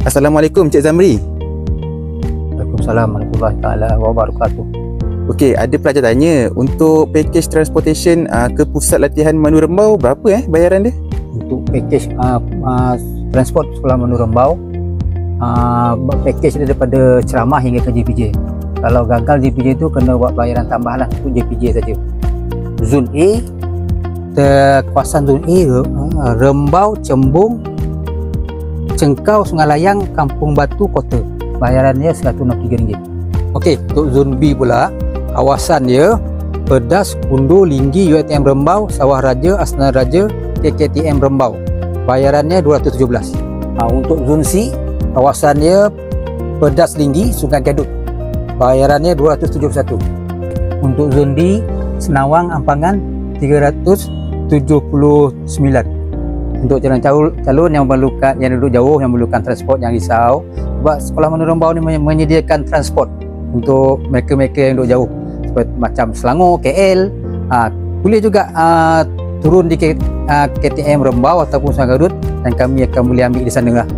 Assalamualaikum Cik Zamri. Waalaikumsalam warahmatullahi taala wabarakatuh. Okey, ada pelajar tanya untuk package transportation ke pusat latihan Manu Rembau berapa bayaran dia? Untuk package transport sekolah Manu Rembau, package dia daripada ceramah hingga ke JPJ. Kalau gagal JPJ tu kena buat bayaran tambahan lah untuk JPJ saja. Zon A, kawasan Zon A, Rembau, Cembung, Cengkau, Sungai Layang, Kampung Batu, Kota. Bayarannya RM163. Okey, untuk Zon B pula, kawasan dia Pedas, Kundo, Linggi, UiTM Rembau, Sawah Raja, Asnah Raja, KKTM Rembau. Bayarannya RM217. Untuk Zon C, kawasan dia Pedas, Linggi, Sungai Gadut. Bayarannya RM271. Untuk Zon D, Senawang, Ampangan, RM379. Untuk calon yang memerlukan, yang duduk jauh, yang memerlukan transport, yang risau, sebab sekolah Manu Rembau ni menyediakan transport untuk mereka-mereka yang duduk jauh seperti macam Selangor, KL, boleh juga turun di KTM Rembau ataupun Sungai Gadut dan kami akan boleh ambil di sana lah.